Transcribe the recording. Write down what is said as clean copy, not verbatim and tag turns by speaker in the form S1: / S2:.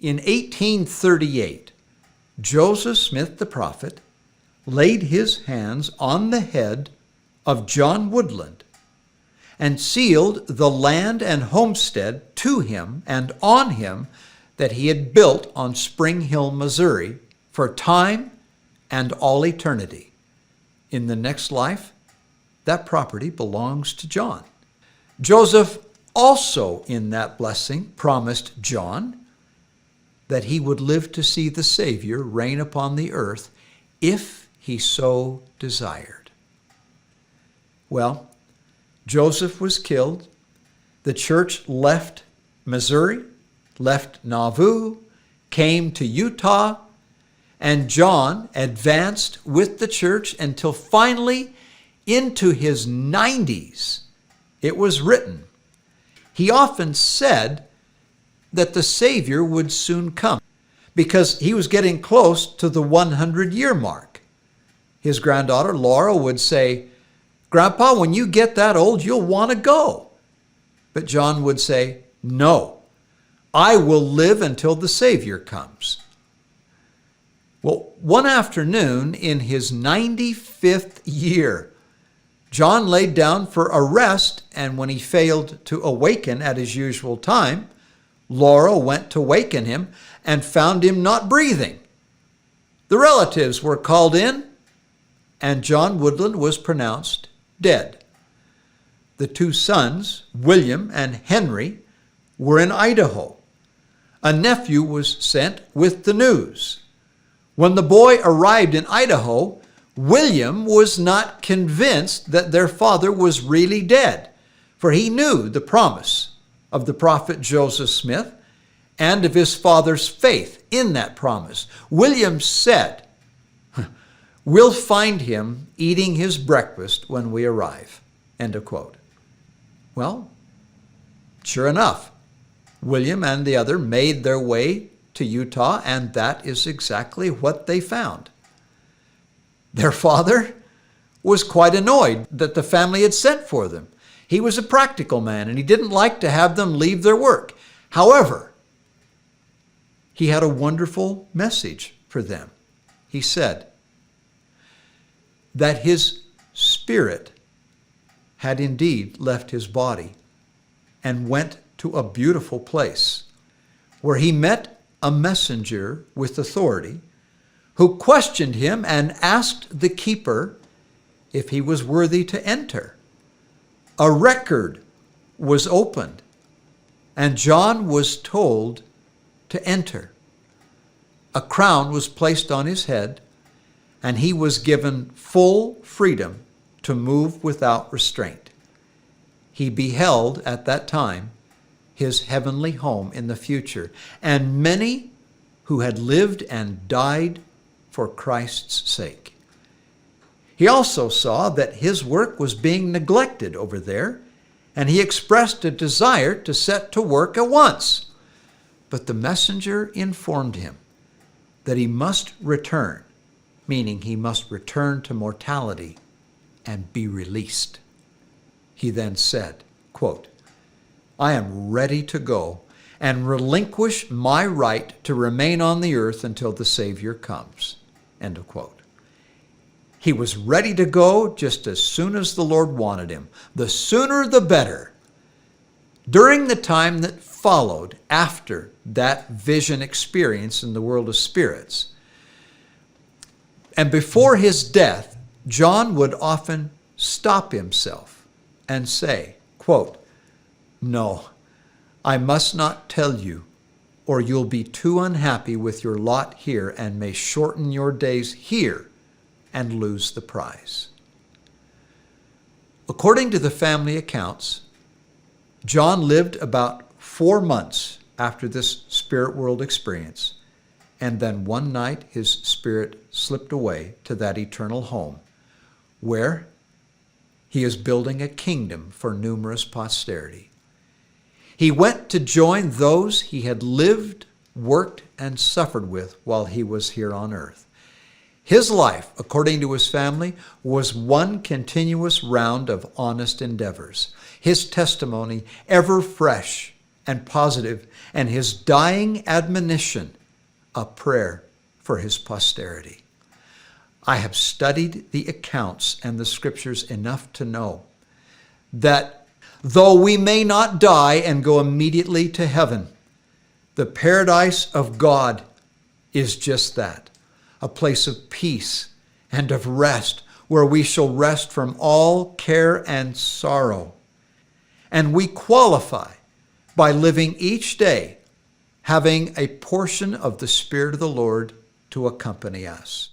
S1: In 1838, Joseph Smith the prophet laid his hands on the head of John Woodland and sealed the land and homestead to him and on him that he had built on Spring Hill, Missouri, for time and all eternity. In the next life, that property belongs to John. Joseph also in that blessing promised John that he would live to see the Savior reign upon the earth if he so desired. Well, Joseph was killed. The church left Missouri, left Nauvoo, came to Utah, and John advanced with the church until finally into his 90s. It was written. He often said that the Savior would soon come because he was getting close to the 100-year mark. His granddaughter, Laura, would say, "Grandpa, when you get that old, you'll want to go." But John would say, "No, I will live until the Savior comes." Well, one afternoon in his 95th year, John laid down for a rest, and when he failed to awaken at his usual time, Laura went to waken him and found him not breathing. The relatives were called in, and John Woodland was pronounced dead. The two sons, William and Henry, were in Idaho. A nephew was sent with the news. When the boy arrived in Idaho, William was not convinced that their father was really dead, for he knew the promise of the prophet Joseph Smith and of his father's faith in that promise. William said, "We'll find him eating his breakfast when we arrive." End of quote. Well, sure enough, William and the other made their way to Utah, and that is exactly what they found. Their father was quite annoyed that the family had sent for them. He was a practical man, and he didn't like to have them leave their work. However, he had a wonderful message for them. He said that his spirit had indeed left his body and went to a beautiful place where he met a messenger with authority who questioned him and asked the keeper if he was worthy to enter. A record was opened, and John was told to enter. A crown was placed on his head, and he was given full freedom to move without restraint. He beheld at that time his heavenly home in the future, and many who had lived and died for Christ's sake. He also saw that his work was being neglected over there, and he expressed a desire to set to work at once. But the messenger informed him that he must return, meaning he must return to mortality and be released. He then said, quote, "I am ready to go and relinquish my right to remain on the earth until the Savior comes." End of quote. He was ready to go just as soon as the Lord wanted him. The sooner the better. During the time that followed after that vision experience in the world of spirits, and before his death, John would often stop himself and say, quote, "No, I must not tell you, or you'll be too unhappy with your lot here and may shorten your days here and lose the prize." According to the family accounts, John lived about 4 months after this spirit world experience, and then one night his spirit slipped away to that eternal home where he is building a kingdom for numerous posterity. He went to join those he had lived, worked, and suffered with while he was here on earth. His life, according to his family, was one continuous round of honest endeavors. His testimony ever fresh and positive, and his dying admonition, a prayer for his posterity. I have studied the accounts and the scriptures enough to know that though we may not die and go immediately to heaven, the paradise of God is just that, a place of peace and of rest, where we shall rest from all care and sorrow. And we qualify by living each day having a portion of the Spirit of the Lord to accompany us.